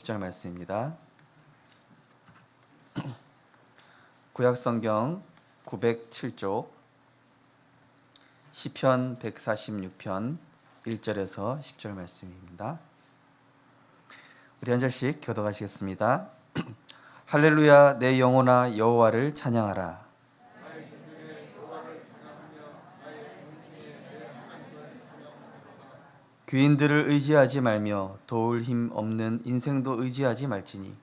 10절 말씀입니다. 구약성경 907쪽 시편 146편 1절에서 10절 말씀입니다. 우리 한 절씩 교독하시겠습니다. 할렐루야, 내 영혼아 여호와를 찬양하라. 귀인들을 의지하지 말며 도울 힘 없는 인생도 의지하지 말지니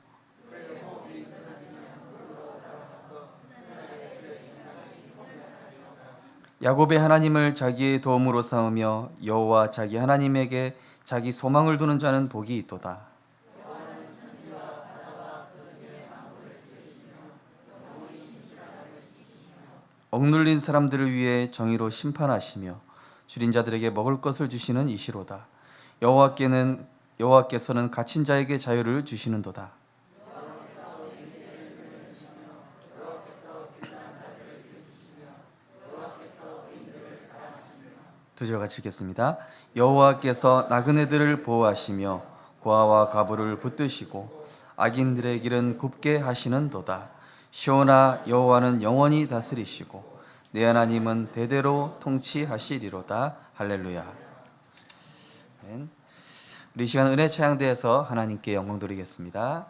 야곱의 하나님을 자기의 도움으로 삼으며 여호와 자기 하나님에게 자기 소망을 두는 자는 복이 있도다. 억눌린 사람들을 위해 정의로 심판하시며 줄인 자들에게 먹을 것을 주시는 이시로다. 여호와께서는 갇힌 자에게 자유를 주시는도다. 두 절 같이 읽겠습니다. 여호와께서 나그네들을 보호하시며 고아와 과부를 붙드시고 악인들의 길은 굽게 하시는도다. 시온아, 여호와는 영원히 다스리시고 내 하나님은 대대로 통치하시리로다. 할렐루야. 아멘. 우리 이 시간 은혜 찬양대에서 하나님께 영광 돌리겠습니다.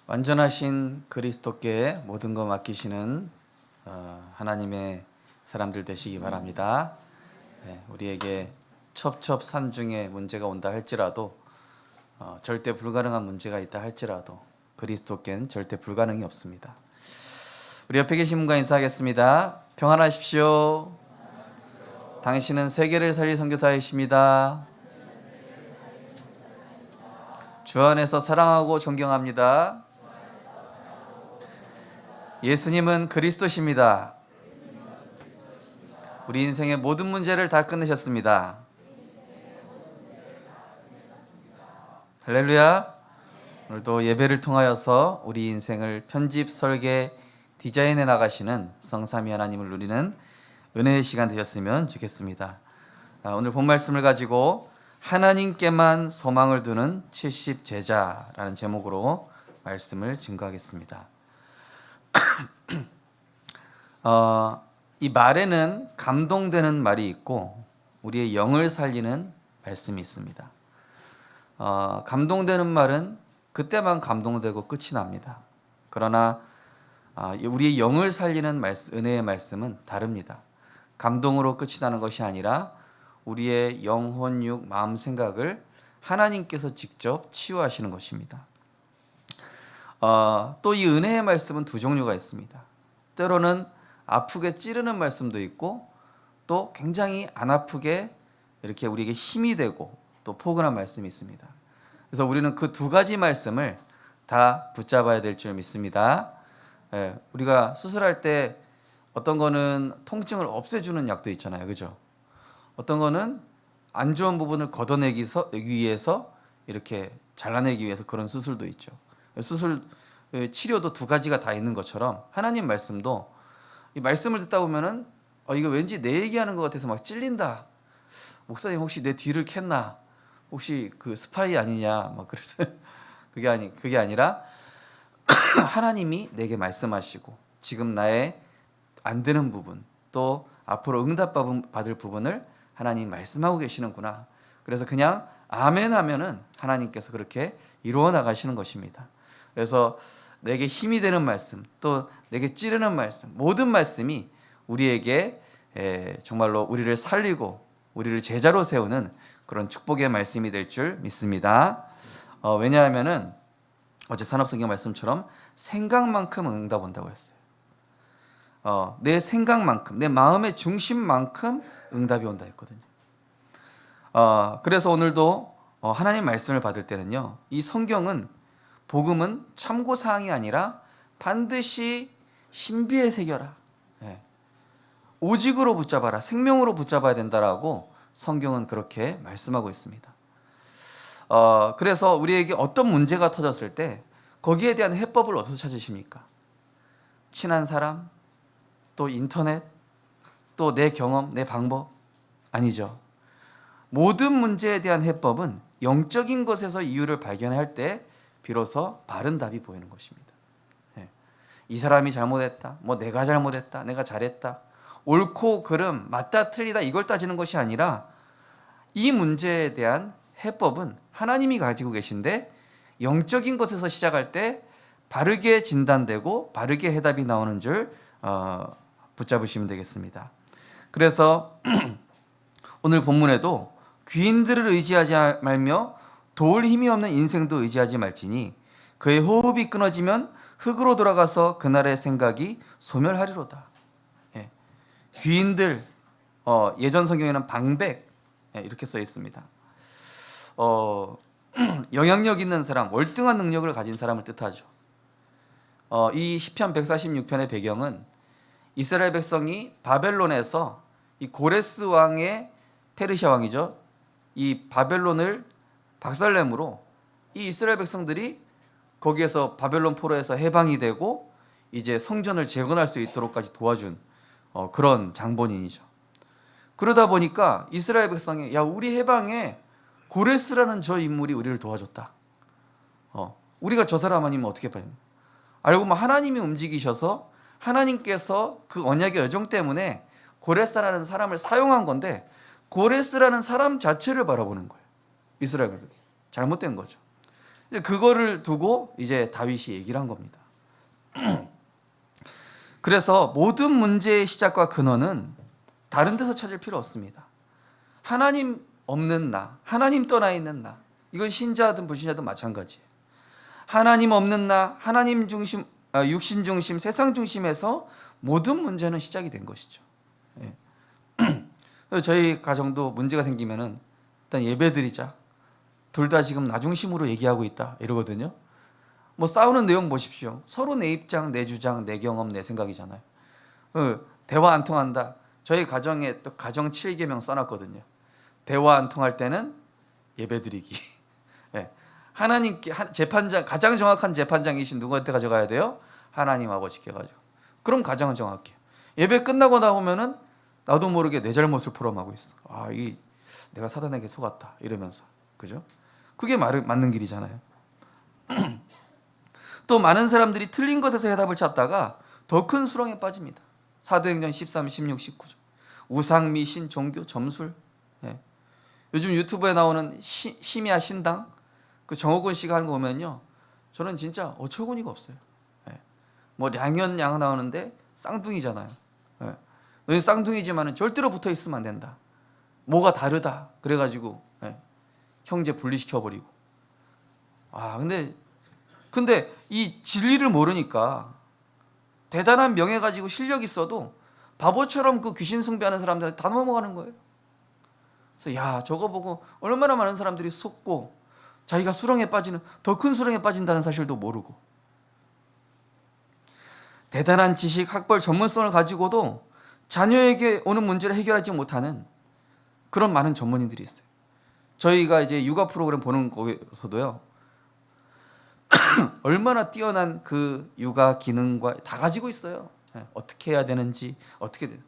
완전하신 그리스도께 모든 것 맡기시는 하나님의 사람들 되시기 바랍니다. 우리에게 첩첩산중에 문제가 온다 할지라도 절대 불가능한 문제가 있다 할지라도 그리스도께는 절대 불가능이 없습니다. 우리 옆에 계신 분과 인사하겠습니다. 평안하십시오. 당신은 세계를 살릴 선교사이십니다. 주 안에서 사랑하고 존경합니다. 예수님은 그리스도십니다. 우리 인생의 모든 문제를 다 끝내셨습니다. 할렐루야. 오늘도 예배를 통하여서 우리 인생을 편집, 설계, 디자인해 나가시는 성삼위 하나님을 누리는 은혜의 시간 되셨으면 좋겠습니다. 오늘 본 말씀을 가지고 하나님께만 소망을 두는 70 제자라는 제목으로 말씀을 증거하겠습니다. 이 말에는 감동되는 말이 있고 우리의 영을 살리는 말씀이 있습니다. 감동되는 말은 그때만 감동되고 끝이 납니다. 그러나 우리의 영을 살리는 은혜의 말씀은 다릅니다. 감동으로 끝이 나는 것이 아니라 우리의 영혼, 육, 마음, 생각을 하나님께서 직접 치유하시는 것입니다. 또 이 은혜의 말씀은 두 종류가 있습니다. 때로는 아프게 찌르는 말씀도 있고 또 굉장히 안 아프게 이렇게 우리에게 힘이 되고 또 포근한 말씀이 있습니다. 그래서 우리는 그 두 가지 말씀을 다 붙잡아야 될 줄 믿습니다. 우리가 수술할 때 어떤 거는 통증을 없애주는 약도 있잖아요, 그죠? 어떤 거는 안 좋은 부분을 걷어내기 위해서 이렇게 잘라내기 위해서 그런 수술도 있죠. 수술 치료도 두 가지가 다 있는 것처럼 하나님 말씀도 이 말씀을 듣다 보면은 이거 왠지 내 얘기하는 것 같아서 막 찔린다. 목사님 혹시 내 뒤를 캤나? 혹시 그 스파이 아니냐? 막 그래서 그게 아니라 하나님이 내게 말씀하시고 지금 나의 안 되는 부분 또 앞으로 응답받을 부분을 하나님 말씀하고 계시는구나. 그래서 그냥 아멘 하면은 하나님께서 그렇게 이루어 나가시는 것입니다. 그래서 내게 힘이 되는 말씀 또 내게 찌르는 말씀 모든 말씀이 우리에게 정말로 우리를 살리고 우리를 제자로 세우는 그런 축복의 말씀이 될 줄 믿습니다. 왜냐하면은 어제 산업성경 말씀처럼 생각만큼 응답 온다고 했어요. 내 생각만큼 내 마음의 중심만큼 응답이 온다 했거든요. 그래서 오늘도 하나님 말씀을 받을 때는요, 이 성경은 복음은 참고사항이 아니라 반드시 신비에 새겨라. 오직으로 붙잡아라. 생명으로 붙잡아야 된다라고 성경은 그렇게 말씀하고 있습니다. 그래서 우리에게 어떤 문제가 터졌을 때 거기에 대한 해법을 어디서 찾으십니까? 친한 사람, 또 인터넷, 또 내 경험, 내 방법? 아니죠. 모든 문제에 대한 해법은 영적인 것에서 이유를 발견할 때 비로소 바른 답이 보이는 것입니다. 이 사람이 잘못했다, 뭐 내가 잘못했다, 내가 잘했다, 옳고 그름, 맞다 틀리다 이걸 따지는 것이 아니라 이 문제에 대한 해법은 하나님이 가지고 계신데 영적인 것에서 시작할 때 바르게 진단되고 바르게 해답이 나오는 줄 붙잡으시면 되겠습니다. 그래서 오늘 본문에도 귀인들을 의지하지 말며 도울 힘이 없는 인생도 의지하지 말지니 그의 호흡이 끊어지면 흙으로 돌아가서 그날의 생각이 소멸하리로다. 귀인들, 예전 성경에는 방백 이렇게 써 있습니다. 영향력 있는 사람, 월등한 능력을 가진 사람을 뜻하죠. 이 시편 146편의 배경은 이스라엘 백성이 바벨론에서 이 고레스 왕의 페르시아 왕이죠. 이 바벨론을 박살내므로 이 이스라엘 백성들이 거기에서 바벨론 포로에서 해방이 되고 이제 성전을 재건할 수 있도록까지 도와준 그런 장본인이죠. 그러다 보니까 이스라엘 백성이 야 우리 해방에 고레스라는 저 인물이 우리를 도와줬다. 우리가 저 사람 아니면 어떻게 봐요? 알고 보면 하나님이 움직이셔서 하나님께서 그 언약의 여정 때문에 고레스라는 사람을 사용한 건데 고레스라는 사람 자체를 바라보는 거예요. 이스라엘은 잘못된 거죠. 그거를 두고 이제 다윗이 얘기를 한 겁니다. 그래서 모든 문제의 시작과 근원은 다른 데서 찾을 필요 없습니다. 하나님 없는 나, 하나님 떠나 있는 나, 이건 신자든 불신자든 마찬가지예요. 하나님 없는 나, 하나님 중심, 육신 중심, 세상 중심에서 모든 문제는 시작이 된 것이죠. 예. 저희 가정도 문제가 생기면은 일단 예배드리자. 둘 다 지금 나 중심으로 얘기하고 있다 이러거든요. 뭐 싸우는 내용 보십시오. 서로 내 입장, 내 주장, 내 경험, 내 생각이잖아요. 대화 안 통한다. 저희 가정에 또 가정 7계명 써놨거든요. 대화 안 통할 때는 예배드리기. 예. 하나님께 재판장, 가장 정확한 재판장이신 누구한테 가져가야 돼요? 하나님 아버지께 가지고. 그럼 가장은 정확해요. 예배 끝나고 나오면은 나도 모르게 내 잘못을 포럼하고 있어. 내가 사단에게 속았다 이러면서, 그죠? 그게 맞는 길이잖아요. 또 많은 사람들이 틀린 것에서 해답을 찾다가 더 큰 수렁에 빠집니다. 사도행전 13, 16, 19죠. 우상, 미신, 종교, 점술. 예. 요즘 유튜브에 나오는 심야 신당, 그 정호근 씨가 하는 거 보면요, 저는 진짜 어처구니가 없어요. 예. 뭐 량현 양 나오는데 쌍둥이잖아요. 예. 너희 쌍둥이지만은 절대로 붙어 있으면 안 된다. 뭐가 다르다. 그래가지고 형제 분리시켜 버리고. 근데 이 진리를 모르니까 대단한 명예 가지고 실력 있어도 바보처럼 그 귀신 숭배하는 사람들한테 다 넘어가는 거예요. 그래서 저거 보고 얼마나 많은 사람들이 속고 자기가 수렁에 빠지는, 더 큰 수렁에 빠진다는 사실도 모르고, 대단한 지식, 학벌, 전문성을 가지고도 자녀에게 오는 문제를 해결하지 못하는 그런 많은 전문인들이 있어요. 저희가 이제 육아 프로그램 보는 거에서도요, 얼마나 뛰어난 그 육아 기능과 다 가지고 있어요. 어떻게 해야 되는지, 어떻게 돼.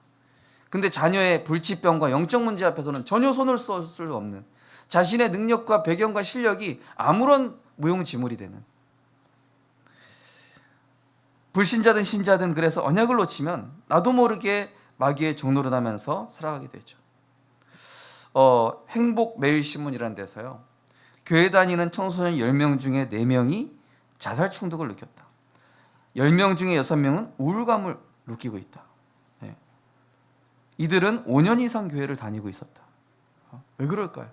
근데 자녀의 불치병과 영적 문제 앞에서는 전혀 손을 쓸 수 없는, 자신의 능력과 배경과 실력이 아무런 무용지물이 되는, 불신자든 신자든 그래서 언약을 놓치면 나도 모르게 마귀의 종노릇 하면서 살아가게 되죠. 행복 매일신문이라는 데서요, 교회 다니는 청소년 10명 중에 4명이 자살 충동을 느꼈다. 10명 중에 6명은 우울감을 느끼고 있다. 이들은 5년 이상 교회를 다니고 있었다. 왜 그럴까요?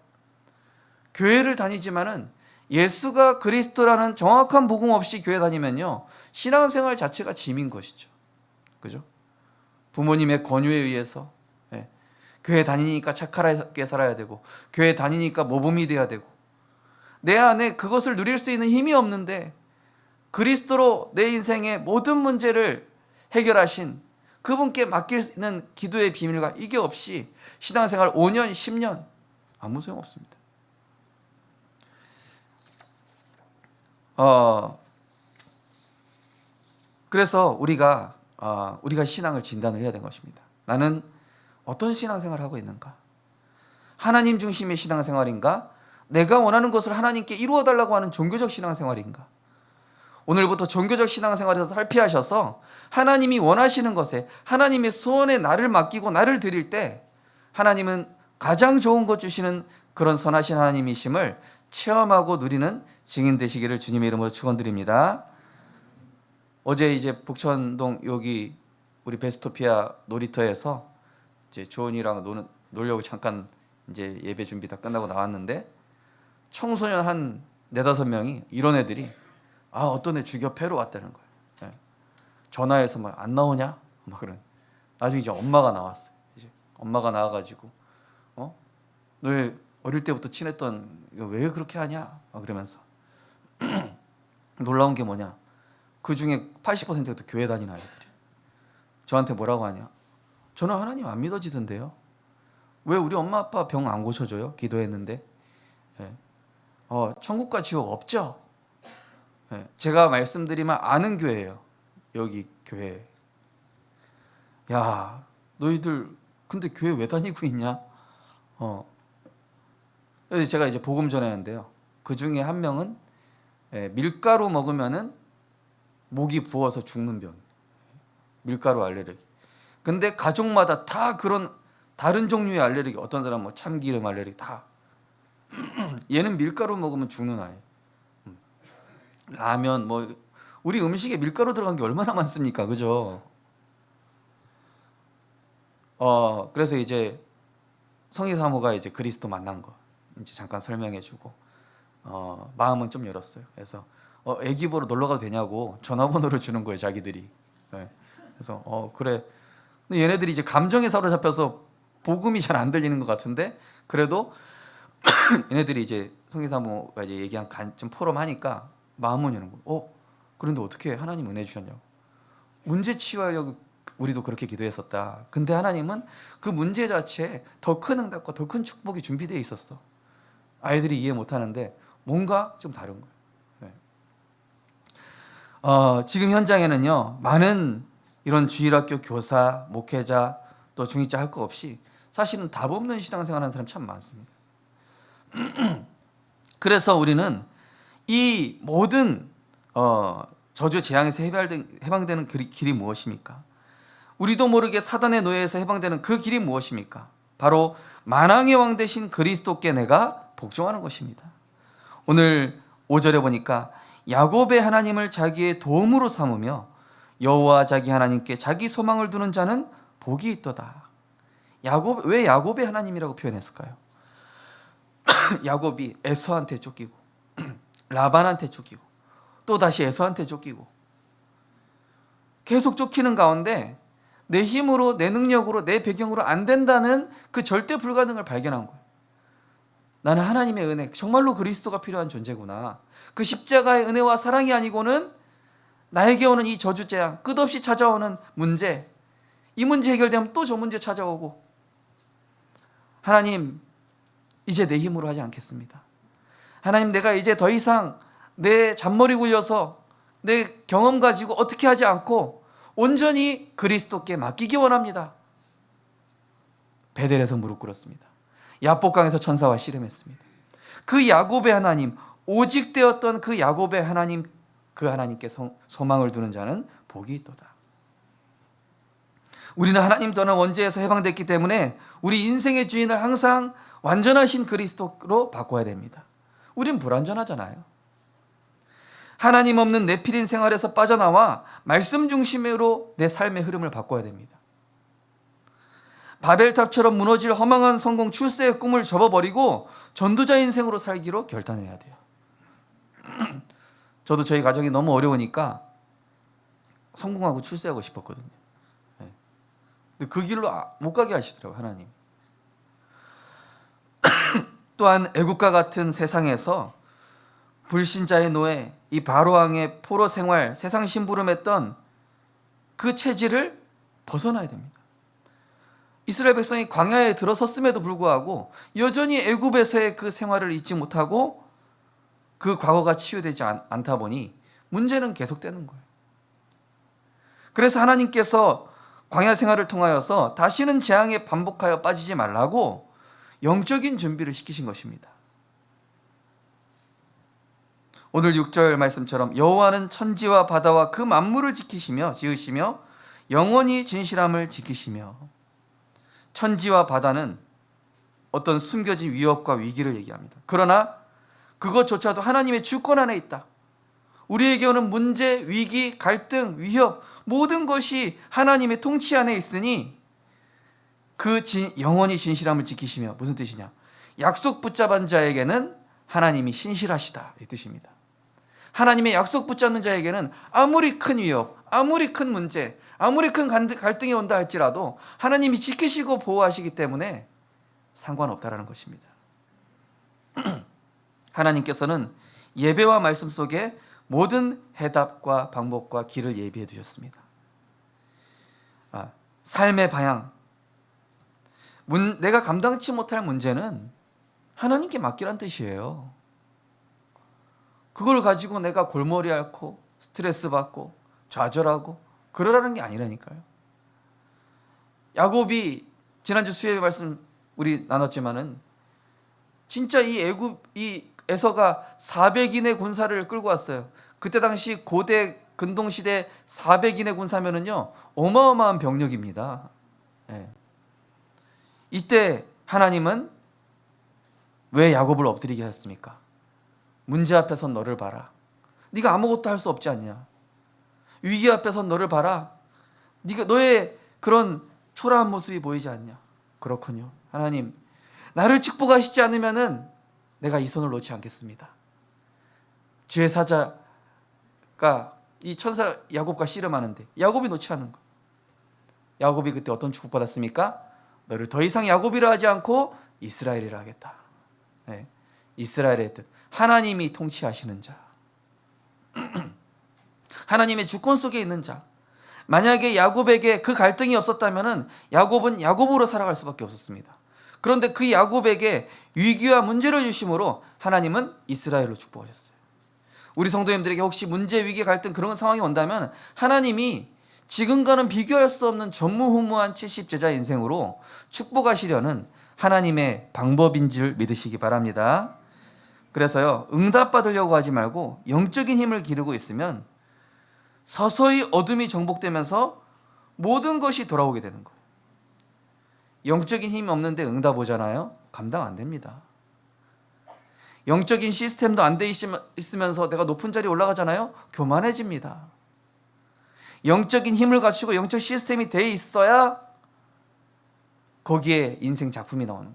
교회를 다니지만은 예수가 그리스도라는 정확한 복음 없이 교회 다니면요, 신앙생활 자체가 짐인 것이죠. 그죠? 부모님의 권유에 의해서 교회 다니니까 착하게 살아야 되고, 교회 다니니까 모범이 돼야 되고, 내 안에 그것을 누릴 수 있는 힘이 없는데 그리스도로 내 인생의 모든 문제를 해결하신 그분께 맡기는 기도의 비밀과 이게 없이 신앙생활 5년, 10년 아무 소용없습니다. 그래서 우리가 신앙을 진단을 해야 되는 것입니다. 나는 어떤 신앙생활을 하고 있는가? 하나님 중심의 신앙생활인가? 내가 원하는 것을 하나님께 이루어달라고 하는 종교적 신앙생활인가? 오늘부터 종교적 신앙생활에서 탈피하셔서 하나님이 원하시는 것에, 하나님의 소원에 나를 맡기고 나를 드릴 때 하나님은 가장 좋은 것 주시는 그런 선하신 하나님이심을 체험하고 누리는 증인 되시기를 주님의 이름으로 축원드립니다. 어제 이제 북천동 여기 우리 베스토피아 놀이터에서 이제 조은이랑 놀려고 잠깐 이제 예배 준비 다 끝나고 나왔는데, 청소년 한 4-5명이, 이런 애들이 어떤 애 죽여 패러 왔다는 거예요. 전화해서 막 안 나오냐? 막 그런. 나중에 이제 엄마가 나왔어요. 이제 엄마가 나와가지고 너 왜 어릴 때부터 친했던 이거 왜 그렇게 하냐? 막 그러면서 놀라운 게 뭐냐? 그 중에 80%가 다 교회 다니는 아이들이 저한테 뭐라고 하냐? 저는 하나님 안 믿어지던데요. 왜 우리 엄마 아빠 병 안 고쳐줘요? 기도했는데. 천국과 지옥 없죠? 제가 말씀드리면 아는 교회예요. 여기 교회. 야, 너희들 근데 교회 왜 다니고 있냐? 그래서 제가 이제 복음 전했는데요. 그 중에 한 명은 밀가루 먹으면은 목이 부어서 죽는 병. 밀가루 알레르기. 근데 가족마다 다 그런 다른 종류의 알레르기. 어떤 사람은 뭐 참기름 알레르기 다. 얘는 밀가루 먹으면 죽는 아이. 라면 뭐 우리 음식에 밀가루 들어간 게 얼마나 많습니까, 그죠? 그래서 이제 성희 사모가 이제 그리스도 만난 거 이제 잠깐 설명해주고 마음은 좀 열었어요. 그래서 애기 보러 놀러 가도 되냐고 전화번호를 주는 거예요, 자기들이. 네. 그래서 그래. 근데 얘네들이 이제 감정에 사로잡혀서 복음이 잘 안 들리는 것 같은데 그래도 얘네들이 이제 성희 사모가 이제 얘기한 좀 포럼 하니까 마음은 여는 거예요. 그런데 어떻게 하나님 은혜 주셨냐고. 문제 치유하려고 우리도 그렇게 기도했었다. 근데 하나님은 그 문제 자체에 더 큰 응답과 더 큰 축복이 준비되어 있었어. 아이들이 이해 못하는데 뭔가 좀 다른 거예요. 네. 지금 현장에는요 많은 이런 주일학교 교사, 목회자 또 중직자 할 거 없이 사실은 답 없는 신앙생활하는 사람 참 많습니다. 그래서 우리는 이 모든 저주 재앙에서 해방되는 길이 무엇입니까? 우리도 모르게 사단의 노예에서 해방되는 그 길이 무엇입니까? 바로 만왕의 왕 되신 그리스도께 내가 복종하는 것입니다. 오늘 5절에 보니까 야곱의 하나님을 자기의 도움으로 삼으며 여호와 자기 하나님께 자기 소망을 두는 자는 복이 있도다. 왜 야곱의 하나님이라고 표현했을까요? 야곱이 에서한테 쫓기고 라반한테 쫓기고 또 다시 에서한테 쫓기고 계속 쫓기는 가운데 내 힘으로 내 능력으로 내 배경으로 안 된다는 그 절대 불가능을 발견한 거예요. 나는 하나님의 은혜, 정말로 그리스도가 필요한 존재구나. 그 십자가의 은혜와 사랑이 아니고는 나에게 오는 이 저주 재앙, 끝없이 찾아오는 문제, 이 문제 해결되면 또 저 문제 찾아오고, 하나님 이제 내 힘으로 하지 않겠습니다. 하나님 내가 이제 더 이상 내 잔머리 굴려서 내 경험 가지고 어떻게 하지 않고 온전히 그리스도께 맡기기 원합니다. 베델에서 무릎 꿇었습니다. 야복강에서 천사와 씨름했습니다. 그 야곱의 하나님, 오직 되었던 그 야곱의 하나님, 그 하나님께 소망을 두는 자는 복이 있도다. 우리는 하나님 떠난 원죄에서 해방됐기 때문에 우리 인생의 주인을 항상 완전하신 그리스도로 바꿔야 됩니다. 우린 불완전하잖아요. 하나님 없는 네피린 생활에서 빠져나와 말씀 중심으로 내 삶의 흐름을 바꿔야 됩니다. 바벨탑처럼 무너질 허망한 성공 출세의 꿈을 접어버리고 전도자 인생으로 살기로 결단을 해야 돼요. 저도 저희 가정이 너무 어려우니까 성공하고 출세하고 싶었거든요. 근데 그 길로 못 가게 하시더라고요, 하나님. 또한 애국과 같은 세상에서 불신자의 노예, 이 바로왕의 포로 생활, 세상 심부름했던 그 체질을 벗어나야 됩니다. 이스라엘 백성이 광야에 들어섰음에도 불구하고 여전히 애굽에서의 그 생활을 잊지 못하고 그 과거가 치유되지 않다 보니 문제는 계속되는 거예요. 그래서 하나님께서 광야 생활을 통하여서 다시는 재앙에 반복하여 빠지지 말라고 영적인 준비를 시키신 것입니다. 오늘 6절 말씀처럼 여호와는 천지와 바다와 그 만물을 지으시며 영원히 진실함을 지키시며, 천지와 바다는 어떤 숨겨진 위협과 위기를 얘기합니다. 그러나 그것조차도 하나님의 주권 안에 있다. 우리에게 오는 문제, 위기, 갈등, 위협 모든 것이 하나님의 통치 안에 있으니 영원히 진실함을 지키시며, 무슨 뜻이냐? 약속 붙잡은 자에게는 하나님이 신실하시다, 이 뜻입니다. 하나님의 약속 붙잡는 자에게는 아무리 큰 위협, 아무리 큰 문제, 아무리 큰 갈등이 온다 할지라도 하나님이 지키시고 보호하시기 때문에 상관없다라는 것입니다. 하나님께서는 예배와 말씀 속에 모든 해답과 방법과 길을 예비해 두셨습니다. 삶의 방향, 내가 감당치 못할 문제는 하나님께 맡기란 뜻이에요. 그걸 가지고 내가 골머리 앓고 스트레스 받고 좌절하고 그러라는 게 아니라니까요. 야곱이 지난주 수요일 말씀 우리 나눴지만은 진짜 이 에서가 400인의 군사를 끌고 왔어요. 그때 당시 고대 근동시대 400인의 군사면은요 어마어마한 병력입니다. 예. 이때 하나님은 왜 야곱을 엎드리게 하셨습니까? 문제 앞에 선 너를 봐라. 네가 아무것도 할 수 없지 않냐. 위기 앞에 선 너를 봐라. 너의 그런 초라한 모습이 보이지 않냐. 그렇군요. 하나님, 나를 축복하시지 않으면은 내가 이 손을 놓지 않겠습니다. 주의 사자가 이 천사 야곱과 씨름하는데 야곱이 놓지 않는 거. 야곱이 그때 어떤 축복받았습니까? 너를 더 이상 야곱이라 하지 않고 이스라엘이라 하겠다. 네. 이스라엘의 뜻, 하나님이 통치하시는 자, 하나님의 주권 속에 있는 자. 만약에 야곱에게 그 갈등이 없었다면 야곱은 야곱으로 살아갈 수밖에 없었습니다. 그런데 그 야곱에게 위기와 문제를 주심으로 하나님은 이스라엘로 축복하셨어요. 우리 성도님들에게 혹시 문제, 위기, 갈등 그런 상황이 온다면 하나님이 지금과는 비교할 수 없는 전무후무한 70제자 인생으로 축복하시려는 하나님의 방법인 줄 믿으시기 바랍니다. 그래서요, 응답받으려고 하지 말고 영적인 힘을 기르고 있으면 서서히 어둠이 정복되면서 모든 것이 돌아오게 되는 거예요. 영적인 힘이 없는데 응답 오잖아요? 감당 안 됩니다. 영적인 시스템도 안 돼 있으면서 내가 높은 자리에 올라가잖아요? 교만해집니다. 영적인 힘을 갖추고 영적 시스템이 돼 있어야 거기에 인생 작품이 나오는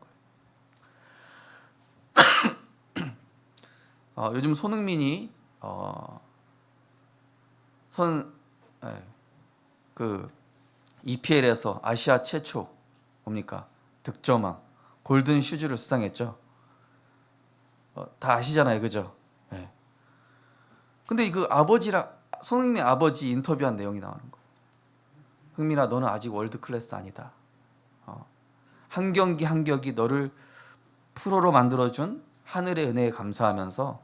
거예요. 요즘 손흥민이 EPL에서 아시아 최초 뭡니까? 득점왕 골든 슈즈를 수상했죠. 다 아시잖아요, 그죠? 네. 근데 그 손흥민 아버지 인터뷰한 내용이 나오는 거예요. 흥민아, 너는 아직 월드 클래스 아니다. 한 경기 한 경기 너를 프로로 만들어준 하늘의 은혜에 감사하면서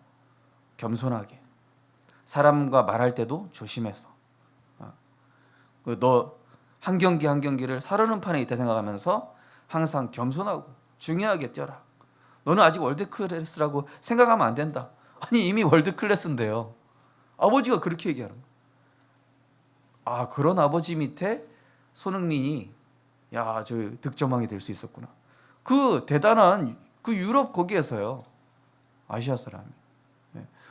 겸손하게 사람과 말할 때도 조심해서 너 한 경기 한 경기를 사르는 판에 있다 생각하면서 항상 겸손하고 중요하게 뛰어라. 너는 아직 월드 클래스라고 생각하면 안 된다. 아니 이미 월드 클래스인데요. 아버지가 그렇게 얘기하는 거예요. 그런 아버지 밑에 손흥민이 저 득점왕이 될 수 있었구나. 그 대단한 그 유럽 거기에서요. 아시아 사람이.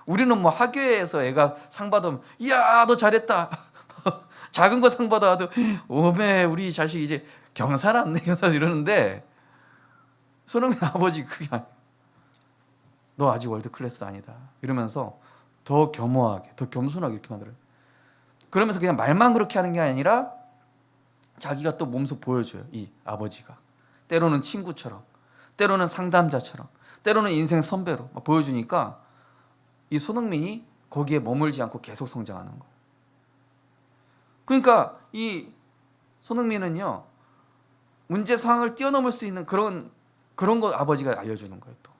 우리는 뭐 학교에서 애가 상 받으면 이야 너 잘했다. 작은 거 상 받아도 오메 우리 자식 이제 경사났네 이러는데 손흥민 아버지 그게 아니야. 너 아직 월드 클래스 아니다. 이러면서 더 겸허하게 더 겸손하게 이렇게 만들어요. 그러면서 그냥 말만 그렇게 하는 게 아니라 자기가 또 몸소 보여줘요. 이 아버지가 때로는 친구처럼 때로는 상담자처럼 때로는 인생 선배로 보여주니까 이 손흥민이 거기에 머물지 않고 계속 성장하는 거예요. 그러니까 이 손흥민은요 문제 상황을 뛰어넘을 수 있는 그런 거 아버지가 알려주는 거예요. 또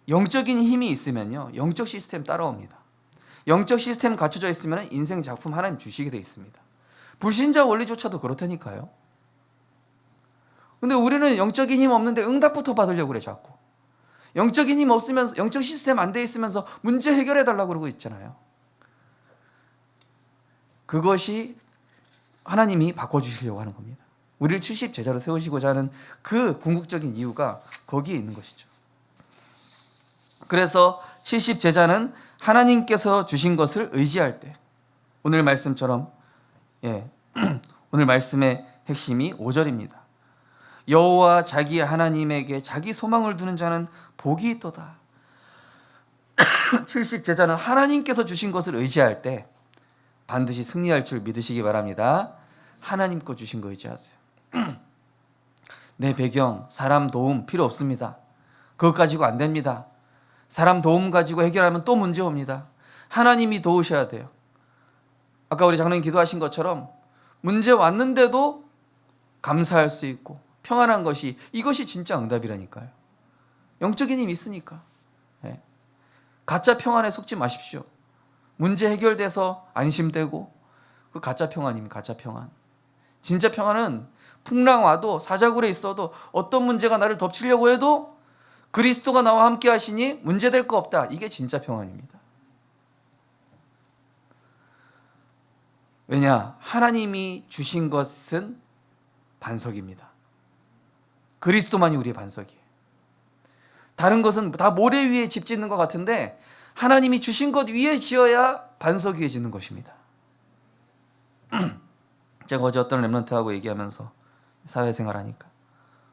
영적인 힘이 있으면요 영적 시스템 따라옵니다. 영적 시스템 갖춰져 있으면 인생 작품 하나님 주시게 돼 있습니다. 불신자 원리조차도 그렇다니까요. 근데 우리는 영적인 힘 없는데 응답부터 받으려고 그래 자꾸. 영적인 힘 없으면서 영적 시스템 안 돼 있으면서 문제 해결해 달라고 그러고 있잖아요. 그것이 하나님이 바꿔주시려고 하는 겁니다. 우리를 70제자로 세우시고자 하는 그 궁극적인 이유가 거기에 있는 것이죠. 그래서 70제자는 하나님께서 주신 것을 의지할 때 오늘 말씀처럼 오늘 말씀의 핵심이 5절입니다. 여호와 자기 하나님에게 자기 소망을 두는 자는 복이 있도다. 70제자는 하나님께서 주신 것을 의지할 때 반드시 승리할 줄 믿으시기 바랍니다. 하나님 거 주신 거 의지하세요. 내 배경, 사람 도움 필요 없습니다. 그것 가지고 안 됩니다. 사람 도움 가지고 해결하면 또 문제 옵니다. 하나님이 도우셔야 돼요. 아까 우리 장로님 기도하신 것처럼 문제 왔는데도 감사할 수 있고 평안한 것이 이것이 진짜 응답이라니까요. 영적인 힘이 있으니까. 가짜 평안에 속지 마십시오. 문제 해결돼서 안심되고 그 가짜 평안입니다. 가짜 평안. 진짜 평안은 풍랑 와도 사자굴에 있어도 어떤 문제가 나를 덮치려고 해도 그리스도가 나와 함께 하시니 문제될 거 없다. 이게 진짜 평안입니다. 왜냐? 하나님이 주신 것은 반석입니다. 그리스도만이 우리의 반석이에요. 다른 것은 다 모래 위에 집 짓는 것 같은데 하나님이 주신 것 위에 지어야 반석 위에 짓는 것입니다. 제가 어제 어떤 랩런트하고 얘기하면서 사회생활 하니까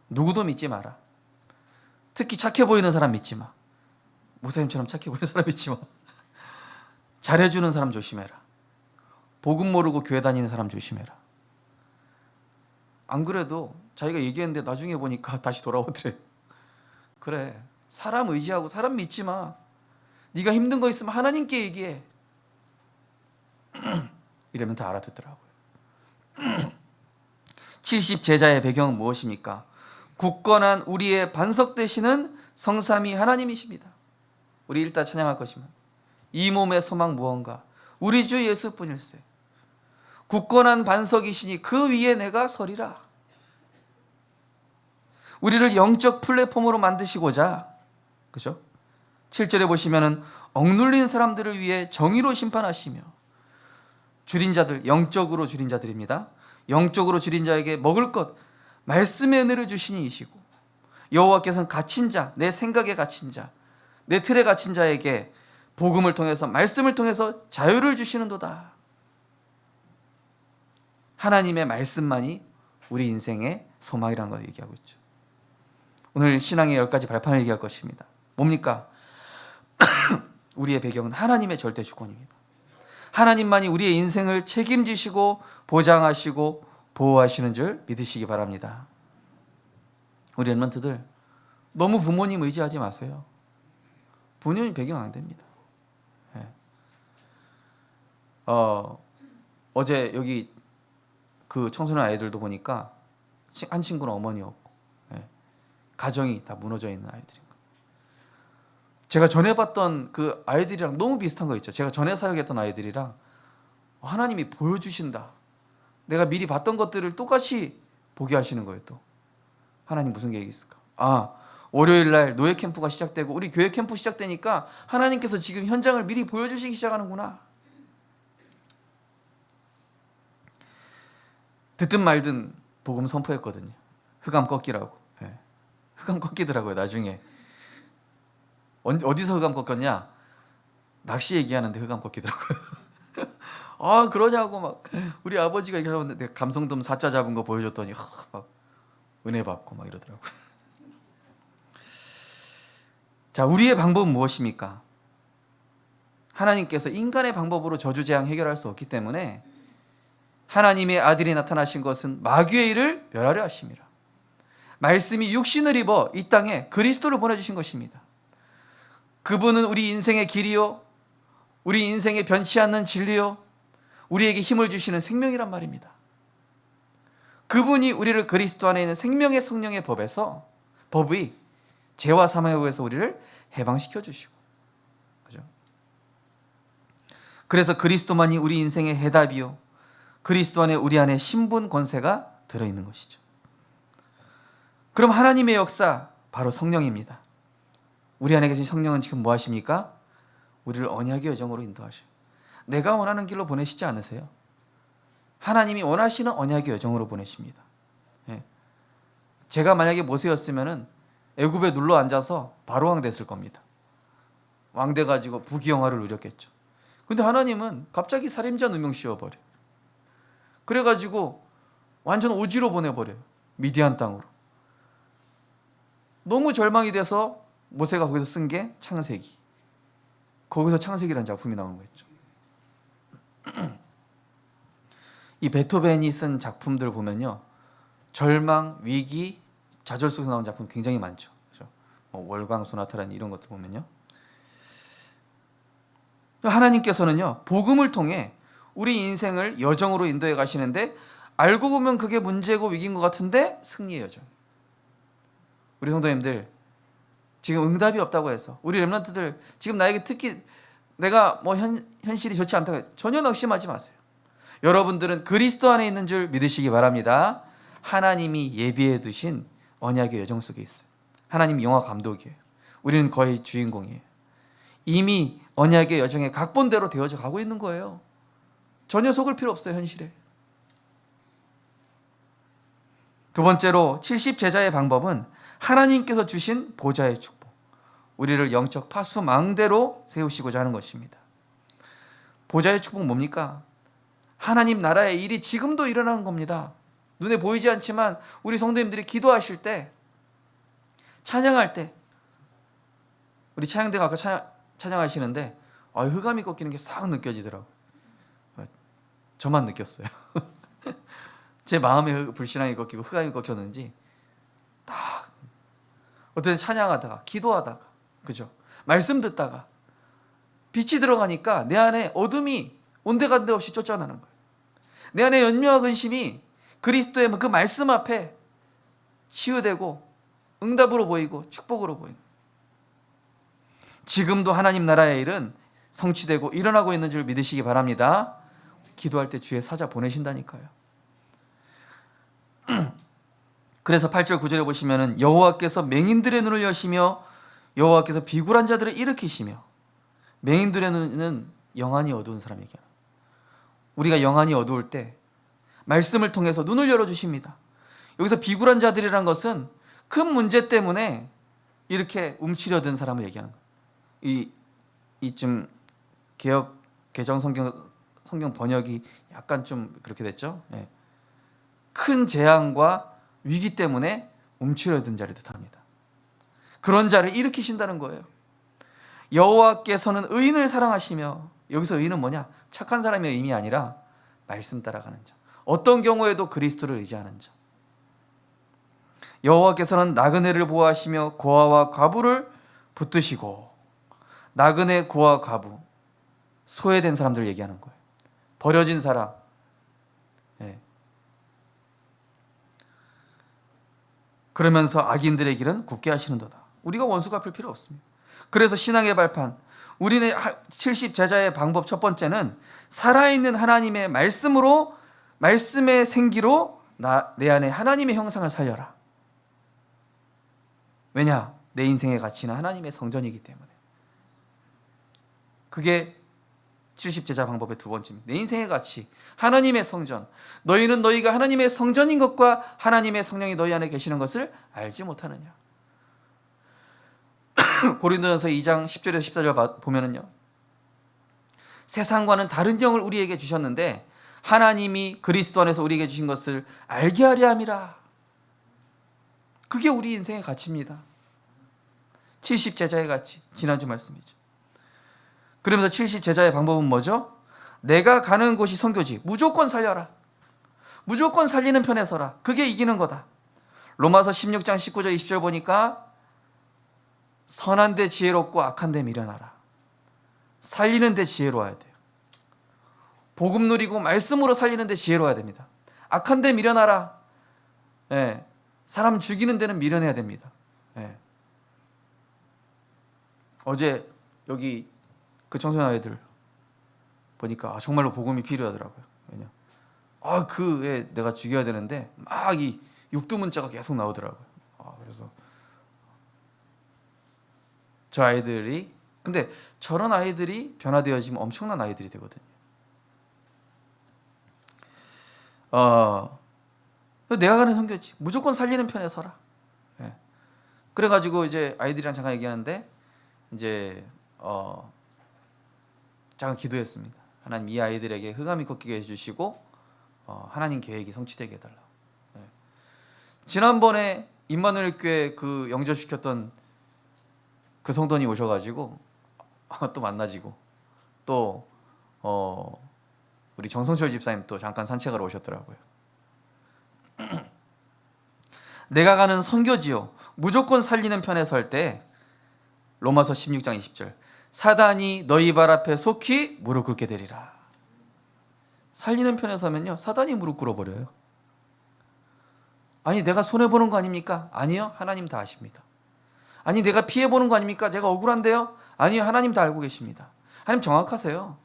누구도 믿지 마라. 특히 착해 보이는 사람 믿지 마. 목사님처럼 착해 보이는 사람 믿지 마. 잘해주는 사람 조심해라. 복음 모르고 교회 다니는 사람 조심해라. 안 그래도 자기가 얘기했는데 나중에 보니까 다시 돌아오더래. 그래, 사람 의지하고 사람 믿지 마. 네가 힘든 거 있으면 하나님께 얘기해. 이러면 다 알아듣더라고요. 70 제자의 배경은 무엇입니까? 굳건한 우리의 반석 되시는 성삼위 하나님이십니다. 우리 일단 찬양할 것이면 이 몸의 소망 무언가 우리 주 예수뿐일세. 굳건한 반석이시니 그 위에 내가 서리라. 우리를 영적 플랫폼으로 만드시고자, 그죠? 7절에 보시면은 억눌린 사람들을 위해 정의로 심판하시며, 줄인 자들, 영적으로 줄인 자들입니다. 영적으로 줄인 자에게 먹을 것, 말씀의 은혜를 주시니 이시고, 여호와께서는 갇힌 자, 내 생각에 갇힌 자, 내 틀에 갇힌 자에게 복음을 통해서, 말씀을 통해서 자유를 주시는도다. 하나님의 말씀만이 우리 인생의 소망이라는 걸 얘기하고 있죠. 오늘 신앙의 10가지 발판을 얘기할 것입니다. 뭡니까? 우리의 배경은 하나님의 절대 주권입니다. 하나님만이 우리의 인생을 책임지시고 보장하시고 보호하시는 줄 믿으시기 바랍니다. 우리 랩런트들 너무 부모님 의지하지 마세요. 부모님 배경 안 됩니다. 네. 어제 여기 그 청소년 아이들도 보니까 한 친구는 어머니였고, 네. 가정이 다 무너져 있는 아이들인 거예요. 제가 전에 봤던 그 아이들이랑 너무 비슷한 거 있죠. 제가 전에 사역했던 아이들이랑 하나님이 보여주신다. 내가 미리 봤던 것들을 똑같이 보게 하시는 거예요. 또 하나님 무슨 계획이 있을까? 월요일 날 노예 캠프가 시작되고 우리 교회 캠프 시작되니까 하나님께서 지금 현장을 미리 보여주시기 시작하는구나. 듣든 말든 복음 선포했거든요. 흑암 꺾이라고. 네. 흑암 꺾이더라고요. 나중에 어디서 흑암 꺾였냐? 낚시 얘기하는데 흑암 꺾이더라고요. 그러냐고 막 우리 아버지가 얘기하는데 감성돔 4자 잡은 거 보여줬더니 막 은혜 받고 막 이러더라고요. 자, 우리의 방법은 무엇입니까? 하나님께서 인간의 방법으로 저주재앙 해결할 수 없기 때문에 하나님의 아들이 나타나신 것은 마귀의 일을 멸하려 하심이라. 말씀이 육신을 입어 이 땅에 그리스도를 보내주신 것입니다. 그분은 우리 인생의 길이요, 우리 인생의 변치 않는 진리요, 우리에게 힘을 주시는 생명이란 말입니다. 그분이 우리를 그리스도 안에 있는 생명의 성령의 법의 죄와 사망의 법에서 우리를 해방시켜 주시고, 그죠? 그래서 그리스도만이 우리 인생의 해답이요, 그리스도 안에 우리 안에 신분 권세가 들어있는 것이죠. 그럼 하나님의 역사 바로 성령입니다. 우리 안에 계신 성령은 지금 뭐 하십니까? 우리를 언약의 여정으로 인도하셔요. 내가 원하는 길로 보내시지 않으세요. 하나님이 원하시는 언약의 여정으로 보내십니다. 예. 제가 만약에 모세였으면 애굽에 눌러 앉아서 바로 왕 됐을 겁니다. 왕 돼가지고 부귀영화를 누렸겠죠. 근데 하나님은 갑자기 살인자 누명 씌워버려요. 그래가지고 완전 오지로 보내버려요. 미디안 땅으로. 너무 절망이 돼서 모세가 거기서 쓴 게 창세기. 거기서 창세기라는 작품이 나온 거였죠. 이 베토벤이 쓴 작품들 보면요, 절망, 위기, 좌절 속에서 나온 작품 굉장히 많죠. 그렇죠? 월광 소나타라는 이런 것들 보면요, 하나님께서는요 복음을 통해 우리 인생을 여정으로 인도해 가시는데, 알고 보면 그게 문제고 위기인 것 같은데 승리의 여정. 우리 성도님들, 지금 응답이 없다고 해서 우리 랩런트들 지금 나에게 특히 내가 현실이 좋지 않다고 전혀 낙심하지 마세요. 여러분들은 그리스도 안에 있는 줄 믿으시기 바랍니다. 하나님이 예비해 두신 언약의 여정 속에 있어요. 하나님이 영화 감독이에요. 우리는 거의 주인공이에요. 이미 언약의 여정에 각본대로 되어져 가고 있는 거예요. 전혀 속을 필요 없어요, 현실에. 두 번째로 70제자의 방법은 하나님께서 주신 보좌의 축복, 우리를 영적 파수망대로 세우시고자 하는 것입니다. 보좌의 축복 뭡니까? 하나님 나라의 일이 지금도 일어나는 겁니다. 눈에 보이지 않지만 우리 성도님들이 기도하실 때, 찬양할 때, 우리 찬양대가 아까 찬양하시는데 흑암이 꺾이는 게 싹 느껴지더라고요. 저만 느꼈어요. 제 마음에 불신앙이 꺾이고 흑암이 꺾였는지 딱 어떤 찬양하다가 기도하다가 그죠? 말씀 듣다가 빛이 들어가니까 내 안에 어둠이 온데간데 없이 쫓아나는 거예요. 내 안에 연명과 근심이 그리스도의 그 말씀 앞에 치유되고 응답으로 보이고 축복으로 보이는 거예요. 지금도 하나님 나라의 일은 성취되고 일어나고 있는 줄 믿으시기 바랍니다. 기도할 때 주의 사자 보내신다니까요. 그래서 8절 9절에 보시면은 여호와께서 맹인들의 눈을 여시며 여호와께서 비굴한 자들을 일으키시며, 맹인들의 눈은 영안이 어두운 사람 얘기야. 우리가 영안이 어두울 때 말씀을 통해서 눈을 열어주십니다. 여기서 비굴한 자들이란 것은 큰 문제 때문에 이렇게 움츠려든 사람을 얘기하는 거예요. 이쯤 개혁 개정 성경 번역이 약간 좀 그렇게 됐죠. 네. 큰 재앙과 위기 때문에 움츠려든 자를 뜻합니다. 그런 자를 일으키신다는 거예요. 여호와께서는 의인을 사랑하시며, 여기서 의인은 뭐냐? 착한 사람의 의미 아니라 말씀 따라가는 자, 어떤 경우에도 그리스도를 의지하는 자. 여호와께서는 나그네를 보호하시며 고아와 과부를 붙드시고, 나그네, 고아, 과부, 소외된 사람들 얘기하는 거예요. 버려진 사람. 네. 그러면서 악인들의 길은 굳게 하시는도다. 우리가 원수 갚을 필요 없습니다. 그래서 신앙의 발판, 우리는 70제자의 방법 첫 번째는 살아있는 하나님의 말씀으로, 말씀의 생기로 내 안에 하나님의 형상을 살려라. 왜냐? 내 인생의 가치는 하나님의 성전이기 때문에. 그게 70제자 방법의 두 번째입니다. 내 인생의 가치, 하나님의 성전. 너희는 너희가 하나님의 성전인 것과 하나님의 성령이 너희 안에 계시는 것을 알지 못하느냐. 고린도전서 2장 10절에서 14절 보면은요, 세상과는 다른 영을 우리에게 주셨는데 하나님이 그리스도 안에서 우리에게 주신 것을 알게 하려 함이라. 그게 우리 인생의 가치입니다. 70제자의 가치, 지난주 말씀이죠. 그러면서 70제자의 방법은 뭐죠? 내가 가는 곳이 선교지. 무조건 살려라. 무조건 살리는 편에 서라. 그게 이기는 거다. 로마서 16장 19절 20절 보니까 선한 데 지혜롭고 악한 데 미련하라. 살리는 데 지혜로워야 돼요. 복음 누리고 말씀으로 살리는 데 지혜로워야 됩니다. 악한 데 미련하라. 예. 사람 죽이는 데는 미련해야 됩니다. 예. 어제 여기 그 청소년 아이들 보니까 정말로 복음이 필요하더라고요. 왜냐? 그 애 내가 죽여야 되는데 막 이 육두문자가 계속 나오더라고요. 그래서 저 아이들이, 근데 저런 아이들이 변화되어지면 엄청난 아이들이 되거든요. 내가 가는 선교지. 무조건 살리는 편에 서라. 예. 그래가지고 이제 아이들이랑 잠깐 얘기하는데 이제 잠깐 기도했습니다. 하나님, 이 아이들에게 흑암이 꺾이게 해주시고 하나님 계획이 성취되게 해달라. 예. 지난번에 임마누엘 교회 그 영접시켰던 그 성도님 오셔가지고 또 만나지고, 또 우리 정성철 집사님 또 잠깐 산책하러 오셨더라고요. 내가 가는 선교지요, 무조건 살리는 편에 설 때 로마서 16장 20절, 사단이 너희 발 앞에 속히 무릎 꿇게 되리라. 살리는 편에 서면요, 사단이 무릎 꿇어버려요. 아니, 내가 손해보는 거 아닙니까? 아니요, 하나님 다 아십니다. 아니, 내가 피해보는 거 아닙니까? 제가 억울한데요? 아니요, 하나님 다 알고 계십니다. 하나님 정확하세요.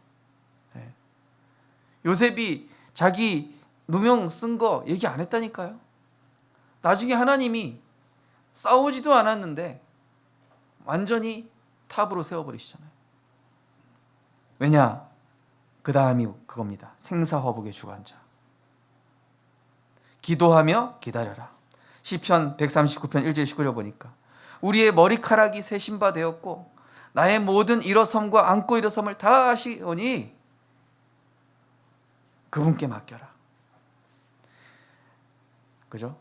네. 요셉이 자기 누명 쓴 거 얘기 안 했다니까요. 나중에 하나님이 싸우지도 않았는데 완전히 탑으로 세워버리시잖아요. 왜냐? 그 다음이 그겁니다. 생사화복의 주관자. 기도하며 기다려라. 시편 139편 1절 19절 보니까 우리의 머리카락이 세신 바 되었고 나의 모든 일어섬과 안고 일어섬을 다 아시오니 그분께 맡겨라. 그죠?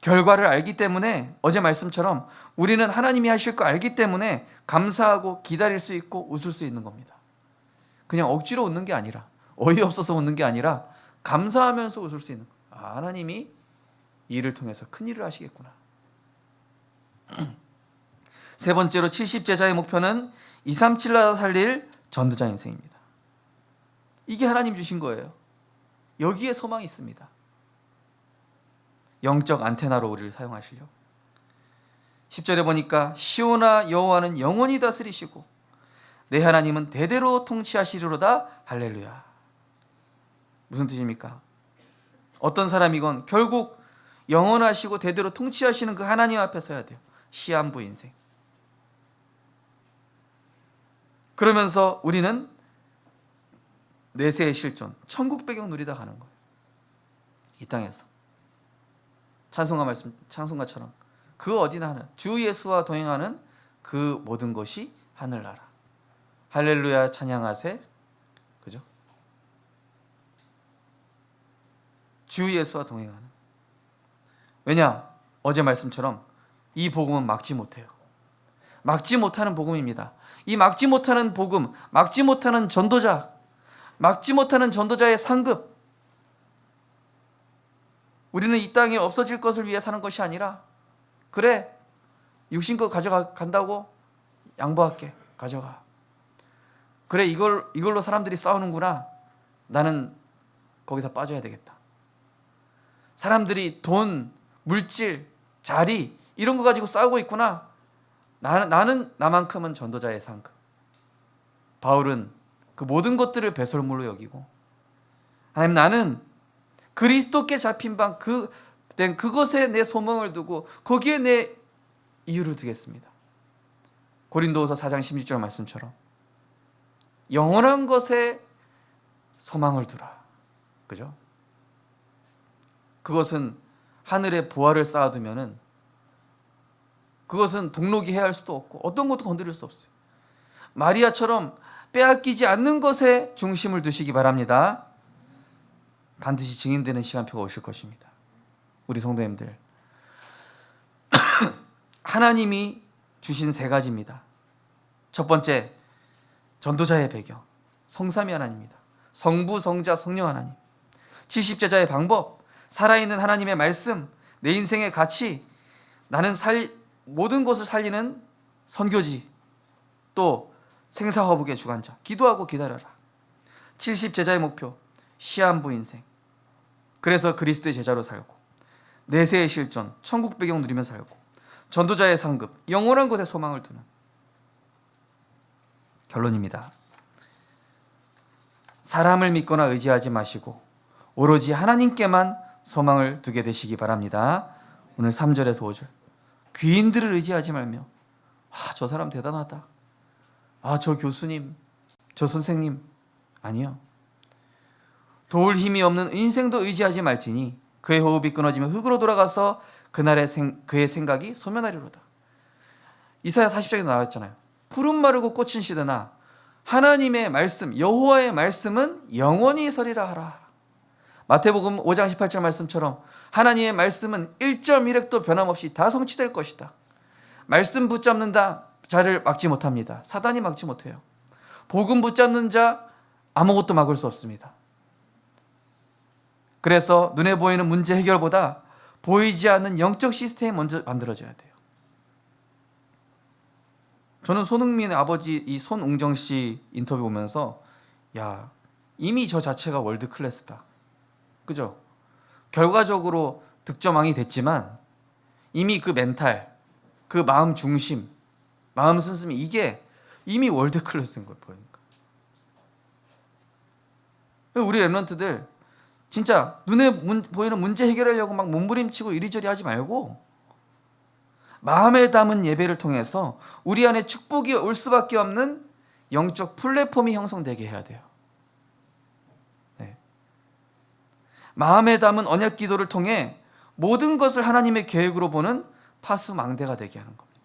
결과를 알기 때문에 어제 말씀처럼 우리는 하나님이 하실 거 알기 때문에 감사하고 기다릴 수 있고 웃을 수 있는 겁니다. 그냥 억지로 웃는 게 아니라, 어이없어서 웃는 게 아니라 감사하면서 웃을 수 있는 거예요. 아, 하나님이 이 일을 통해서 큰 일을 하시겠구나. 세 번째로 70제자의 목표는 237나라 살릴 전도자 인생입니다. 이게 하나님 주신 거예요. 여기에 소망이 있습니다. 영적 안테나로 우리를 사용하시려고. 10절에 보니까 시온아 여호와는 영원히 다스리시고 내 하나님은 대대로 통치하시리로다. 할렐루야. 무슨 뜻입니까? 어떤 사람이건 결국 영원하시고 대대로 통치하시는 그 하나님 앞에 서야 돼요. 시한부 인생. 그러면서 우리는 내세의 실존, 천국 배경 누리다 가는 거예요. 이 땅에서 찬송가처럼 그 어디나 하늘, 주 예수와 동행하는 그 모든 것이 하늘나라. 할렐루야 찬양하세. 그죠? 주 예수와 동행하는. 왜냐? 어제 말씀처럼 이 복음은 막지 못해요. 막지 못하는 복음입니다. 이 막지 못하는 복음, 막지 못하는 전도자, 막지 못하는 전도자의 상급. 우리는 이 땅에 없어질 것을 위해 사는 것이 아니라, 그래, 육신껏 가져간다고 양보할게. 가져가. 그래, 이걸로 사람들이 싸우는구나. 나는 거기서 빠져야 되겠다. 사람들이 돈, 물질, 자리 이런 거 가지고 싸우고 있구나. 나는 나만큼은 전도자의 상급. 바울은 그 모든 것들을 배설물로 여기고, 하나님, 나는 그리스도께 잡힌 방 그것에 내 소망을 두고 거기에 내 이유를 두겠습니다. 고린도후서 4장 16절 말씀처럼 영원한 것에 소망을 두라. 그죠? 그것은 하늘에 보화를 쌓아두면은 그것은 동록이 해야 할 수도 없고 어떤 것도 건드릴 수 없어요. 마리아처럼 빼앗기지 않는 것에 중심을 두시기 바랍니다. 반드시 증인되는 시간표가 오실 것입니다. 우리 성도님들, 하나님이 주신 세 가지입니다. 첫 번째, 전도자의 배경, 성삼위 하나님입니다. 성부, 성자, 성령 하나님. 70제자의 방법, 살아있는 하나님의 말씀, 내 인생의 가치, 나는 모든 것을 살리는 선교지, 또 생사화복의 주관자, 기도하고 기다려라. 70제자의 목표, 시한부 인생. 그래서 그리스도의 제자로 살고, 내세의 실존, 천국 배경 누리며 살고, 전도자의 상급, 영원한 곳에 소망을 두는. 결론입니다. 사람을 믿거나 의지하지 마시고 오로지 하나님께만 소망을 두게 되시기 바랍니다. 오늘 3절에서 5절, 귀인들을 의지하지 말며, 저 사람 대단하다, 저 교수님, 저 선생님. 아니요. 도울 힘이 없는 인생도 의지하지 말지니 그의 호흡이 끊어지면 흙으로 돌아가서 그날의 그의 생각이 소멸하리로다. 이사야 40장에 나왔잖아요. 푸른 마르고 꽃은 시드나 하나님의 말씀, 여호와의 말씀은 영원히 서리라 하라. 마태복음 5장 18절 말씀처럼 하나님의 말씀은 1.1획도 변함없이 다 성취될 것이다. 말씀 붙잡는 자를 막지 못합니다. 사단이 막지 못해요. 복음 붙잡는 자 아무것도 막을 수 없습니다. 그래서 눈에 보이는 문제 해결보다 보이지 않는 영적 시스템이 먼저 만들어져야 돼요. 저는 손흥민의 아버지 이 손웅정 씨 인터뷰 보면서 이미 저 자체가 월드 클래스다. 그죠? 결과적으로 득점왕이 됐지만 이미 그 멘탈, 그 마음 중심, 마음 씀씀이 이게 이미 월드 클래스인 걸 보니까. 우리 랩런트들 진짜 눈에 보이는 문제 해결하려고 막 몸부림치고 이리저리 하지 말고 마음에 담은 예배를 통해서 우리 안에 축복이 올 수밖에 없는 영적 플랫폼이 형성되게 해야 돼요. 네. 마음에 담은 언약 기도를 통해 모든 것을 하나님의 계획으로 보는 파수망대가 되게 하는 겁니다.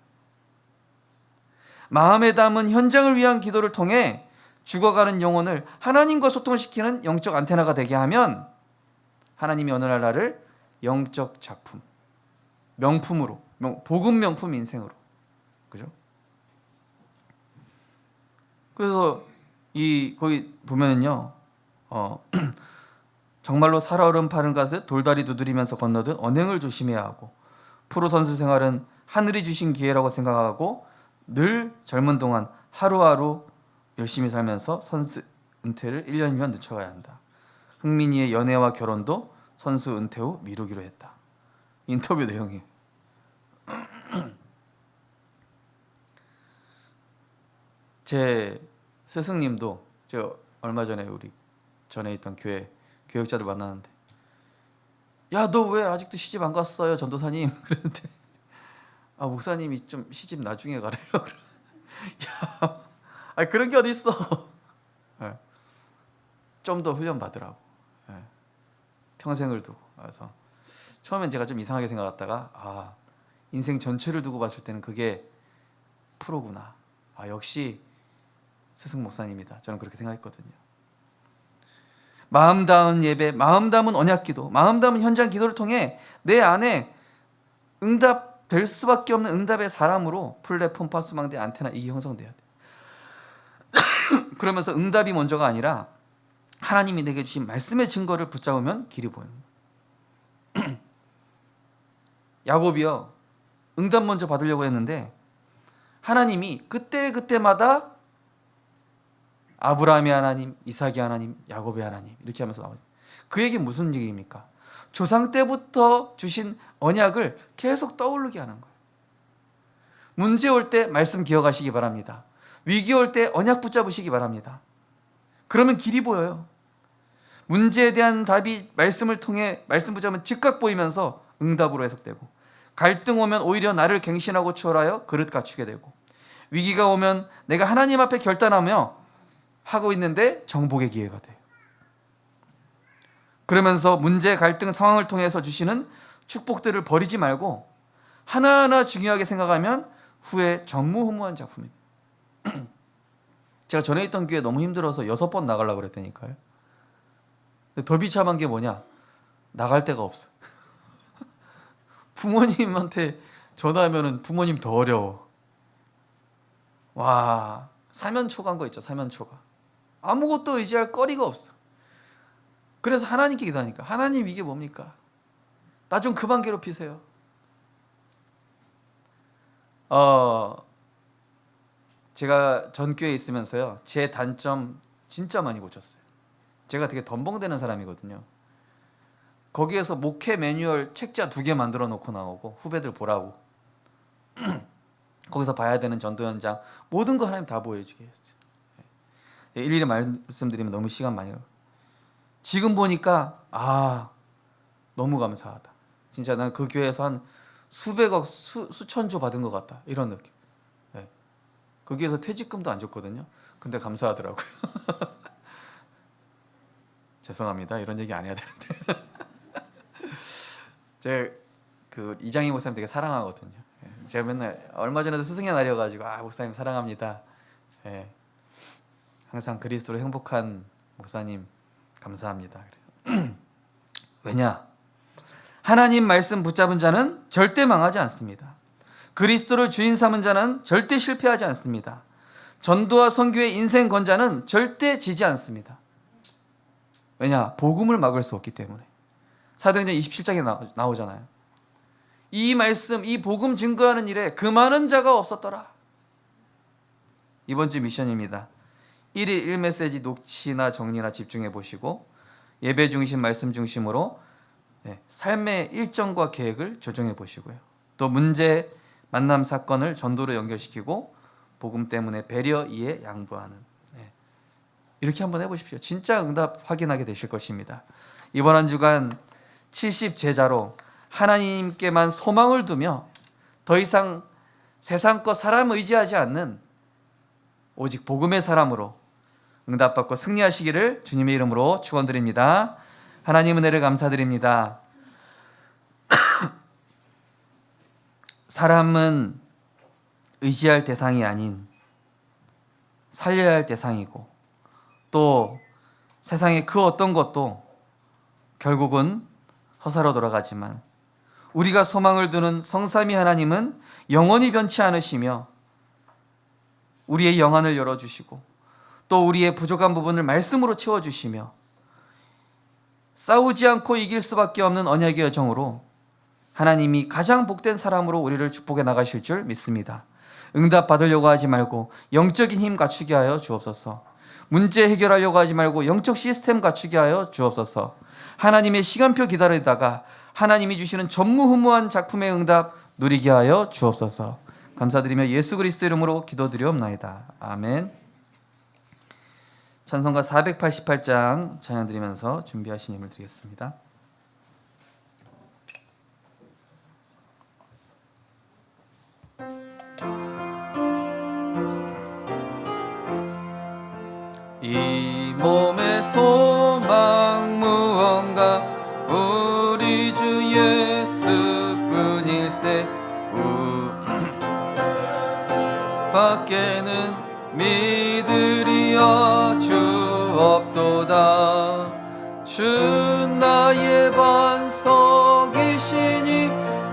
마음에 담은 현장을 위한 기도를 통해 죽어가는 영혼을 하나님과 소통시키는 영적 안테나가 되게 하면 하나님이 어느 날 나를 영적 작품, 명품으로, 복음 명품 인생으로, 그죠? 그래서 거기 보면은요, 정말로 살얼음 파는 가듯 돌다리 두드리면서 건너듯 언행을 조심해야 하고, 프로 선수 생활은 하늘이 주신 기회라고 생각하고 늘 젊은 동안 하루하루 열심히 살면서 선수 은퇴를 1년이면 늦춰가야 한다. 흥민이의 연애와 결혼도 선수 은퇴 후 미루기로 했다. 인터뷰 내용이. 제 스승님도 제가 얼마 전에 우리 전에 있던 교회 교역자들 만났는데, 야, 너 왜 아직도 시집 안 갔어요, 전도사님? 그랬는데, 아, 목사님이 좀 시집 나중에 가래요. 야, 아, 그런 게 어디 있어? 네. 좀 더 훈련 받으라고. 네. 평생을 두고. 그래서 처음엔 제가 좀 이상하게 생각했다가, 인생 전체를 두고 봤을 때는 그게 프로구나. 역시 스승 목사님이다. 저는 그렇게 생각했거든요. 마음 담은 예배, 마음 담은 언약 기도, 마음 담은 현장 기도를 통해 내 안에 응답될 수밖에 없는 응답의 사람으로 플랫폼, 파수망대, 안테나 이게 형성돼야 돼. 그러면서 응답이 먼저가 아니라 하나님이 내게 주신 말씀의 증거를 붙잡으면 길이 보이는 거예요. 야곱이요, 응답 먼저 받으려고 했는데 하나님이 그때마다 아브라함의 하나님, 이삭의 하나님, 야곱의 하나님 이렇게 하면서 나오죠. 그 얘기 무슨 얘기입니까? 조상 때부터 주신 언약을 계속 떠오르게 하는 거예요. 문제 올 때 말씀 기억하시기 바랍니다. 위기 올 때 언약 붙잡으시기 바랍니다. 그러면 길이 보여요. 문제에 대한 답이 말씀을 통해 말씀 붙잡으면 즉각 보이면서 응답으로 해석되고, 갈등 오면 오히려 나를 갱신하고 추월하여 그릇 갖추게 되고, 위기가 오면 내가 하나님 앞에 결단하며 하고 있는데 정복의 기회가 돼요. 그러면서 문제, 갈등, 상황을 통해서 주시는 축복들을 버리지 말고 하나하나 중요하게 생각하면 후에 전무후무한 작품입니다. 제가 전에 있던 교회 너무 힘들어서 6번 나가려고 그랬다니까요. 근데 더 비참한 게 뭐냐? 나갈 데가 없어. 부모님한테 전화하면 부모님 더 어려워. 와, 사면초가인 거 있죠, 사면초가. 아무것도 의지할 거리가 없어. 그래서 하나님께 기도하니까, 하나님 이게 뭡니까? 나 좀 그만 괴롭히세요. 제가 전 교회에 있으면서요, 제 단점 진짜 많이 고쳤어요. 제가 되게 덤벙대는 사람이거든요. 거기에서 목회 매뉴얼 책자 2개 만들어 놓고 나오고 후배들 보라고. 거기서 봐야 되는 전도 현장 모든 거 하나님 다 보여주게 했어요. 일일이 말씀드리면 너무 시간 많이 걸려요. 지금 보니까 너무 감사하다. 진짜 난 그 교회에서 한 수백억, 수천조 받은 것 같다, 이런 느낌. 네. 거기에서 퇴직금도 안 줬거든요. 근데 감사하더라고요. 죄송합니다. 이런 얘기 안 해야 되는데. 제가 그 이장희 목사님 되게 사랑하거든요. 제가 맨날 얼마 전에도 스승의 날이어가지고 목사님 사랑합니다. 항상 그리스도로 행복한 목사님 감사합니다. 왜냐? 하나님 말씀 붙잡은 자는 절대 망하지 않습니다. 그리스도를 주인 삼은 자는 절대 실패하지 않습니다. 전도와 선교의 인생 건자는 절대 지지 않습니다. 왜냐? 복음을 막을 수 없기 때문에. 사도행전 27장에 나오잖아요. 이 말씀, 이 복음 증거하는 일에 그 많은 자가 없었더라. 이번 주 미션입니다. 1일 1메시지 녹취나 정리나 집중해 보시고 예배 중심, 말씀 중심으로 삶의 일정과 계획을 조정해 보시고요. 또 문제, 만남, 사건을 전도로 연결시키고 복음 때문에 배려, 이해, 양보하는, 이렇게 한번 해보십시오. 진짜 응답 확인하게 되실 것입니다. 이번 한 주간 70 제자로 하나님께만 소망을 두며 더 이상 세상 것 사람 의지하지 않는 오직 복음의 사람으로 응답받고 승리하시기를 주님의 이름으로 축원드립니다. 하나님 은혜를 감사드립니다. 사람은 의지할 대상이 아닌 살려야 할 대상이고, 또 세상의 그 어떤 것도 결국은 허사로 돌아가지만, 우리가 소망을 두는 성삼위 하나님은 영원히 변치 않으시며 우리의 영안을 열어주시고 또 우리의 부족한 부분을 말씀으로 채워주시며 싸우지 않고 이길 수밖에 없는 언약의 여정으로 하나님이 가장 복된 사람으로 우리를 축복해 나가실 줄 믿습니다. 응답 받으려고 하지 말고 영적인 힘 갖추게 하여 주옵소서. 문제 해결하려고 하지 말고 영적 시스템 갖추게 하여 주옵소서. 하나님의 시간표 기다리다가 하나님이 주시는 전무후무한 작품의 응답 누리게 하여 주옵소서. 감사드리며 예수 그리스도 이름으로 기도드리옵나이다. 아멘. 찬송가 488장 찬양 드리면서 준비하신 힘을 드리겠습니다. 이 몸의 소망 무언가 우리 주 예수뿐일세. 밖에는 믿으리여 주 없도다. 주 나의 반석이시니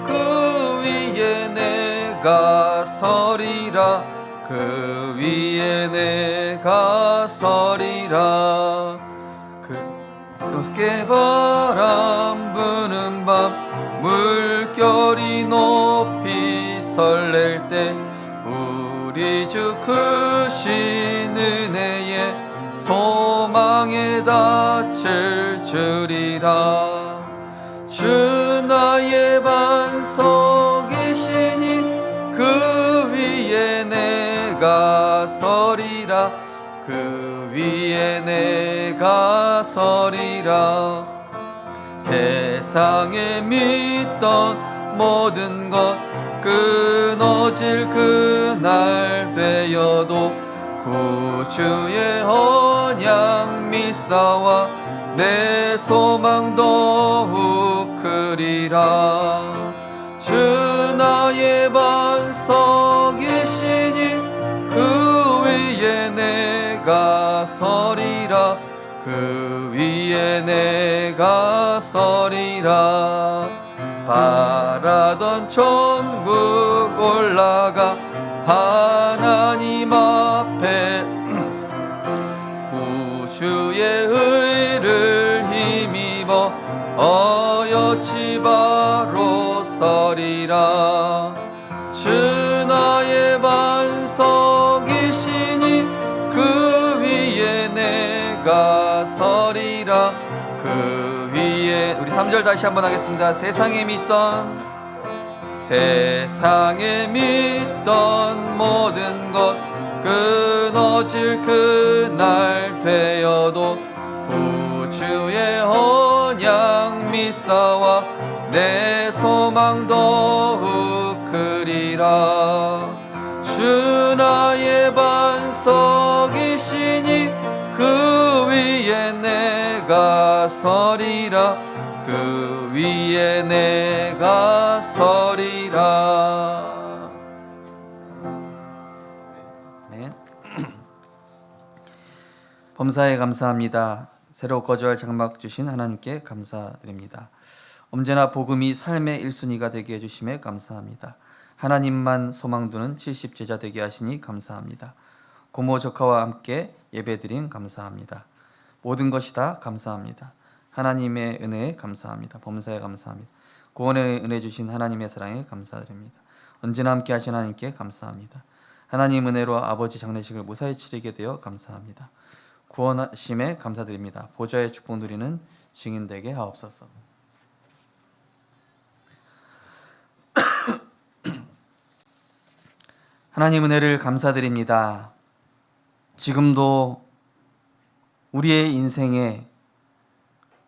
그 위에 내가 서리라. 그 위에 내가 서리라. 그 바람 부는 밤 물결이 높이 설렐 때 우리 주 크신 은혜에 소망에 닿을 줄이라. 주 나의 반석이시니 그 위에 내가 서리라. 그 위에 내가 서리라. 세상에 믿던 모든 것 끊어질 그날 되어도 구주의 언약 믿사와 내 소망 더욱 크리라. 주 나의 반석이시니 그 위에 내가 서리라. 그 위에 내가 서리라. 바라던 천국 올라가 하나님 앞에 구주의 의를 힘입어 어여치 바로 서리라. 주 나의 반석이시니 그 위에 내가 서리라. 그 위에, 우리 3절 다시 한번 하겠습니다. 세상에 믿던 모든 것 끊어질 그날 되어도 구주의 언약 믿사와 내 소망 더욱 크리라. 주 나의 반석이시니 그 위에 내가 서리라. 그 위에 내가 서리라. 네. 범사에 감사합니다. 새로 거주할 장막 주신 하나님께 감사드립니다. 언제나 복음이 삶의 1순위가 되게 해주심에 감사합니다. 하나님만 소망두는 70제자 되게 하시니 감사합니다. 고모 조카와 함께 예배드린 감사합니다. 모든 것이 다 감사합니다. 하나님의 은혜에 감사합니다. 범사에 감사합니다. 구원의 은혜 주신 하나님의 사랑에 감사드립니다. 언제나 함께 하신 하나님께 감사합니다. 하나님 은혜로 아버지 장례식을 무사히 치르게 되어 감사합니다. 구원하심에 감사드립니다. 보좌의 축복 누리는 증인 되게 하옵소서. 하나님 은혜를 감사드립니다. 지금도 우리의 인생의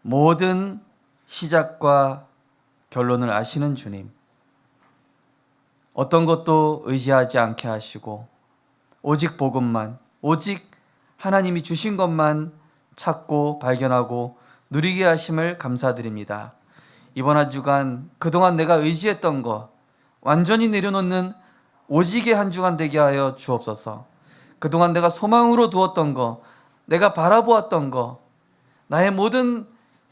모든 시작과 결론을 아시는 주님, 어떤 것도 의지하지 않게 하시고 오직 복음만, 오직 하나님이 주신 것만 찾고 발견하고 누리게 하심을 감사드립니다. 이번 한 주간 그동안 내가 의지했던 것 완전히 내려놓는 오직의 한 주간 되게 하여 주옵소서. 그동안 내가 소망으로 두었던 것, 내가 바라보았던 것, 나의 모든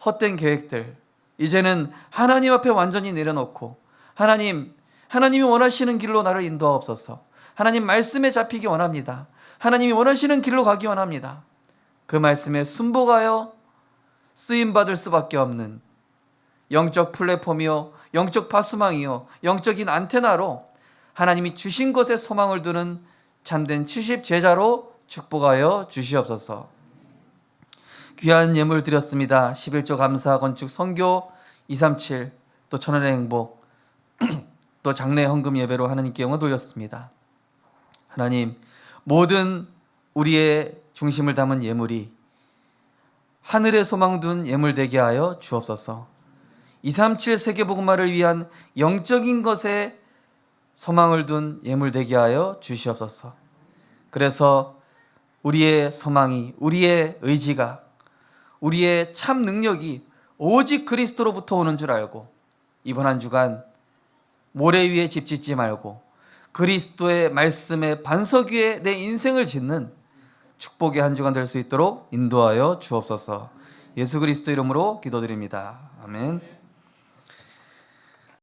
헛된 계획들 이제는 하나님 앞에 완전히 내려놓고 하나님이 원하시는 길로 나를 인도하옵소서. 하나님 말씀에 잡히기 원합니다. 하나님이 원하시는 길로 가기 원합니다. 그 말씀에 순복하여 쓰임받을 수밖에 없는 영적 플랫폼이요, 영적 파수망이요, 영적인 안테나로 하나님이 주신 것에 소망을 두는 참된 70 제자로 축복하여 주시옵소서. 귀한 예물 드렸습니다. 11조 감사 건축 선교 237, 또 천원의 행복, 또 장래 헌금 예배로 하나님께 영광 돌렸습니다. 하나님, 모든 우리의 중심을 담은 예물이 하늘에 소망 둔 예물 되게 하여 주옵소서. 237 세계복음화를 위한 영적인 것에 소망을 둔 예물 되게 하여 주시옵소서. 그래서 우리의 소망이, 우리의 의지가, 우리의 참 능력이 오직 그리스도로부터 오는 줄 알고 이번 한 주간 모래 위에 집 짓지 말고 그리스도의 말씀의 반석 위에 내 인생을 짓는 축복의 한 주간 될 수 있도록 인도하여 주옵소서. 예수 그리스도 이름으로 기도드립니다. 아멘.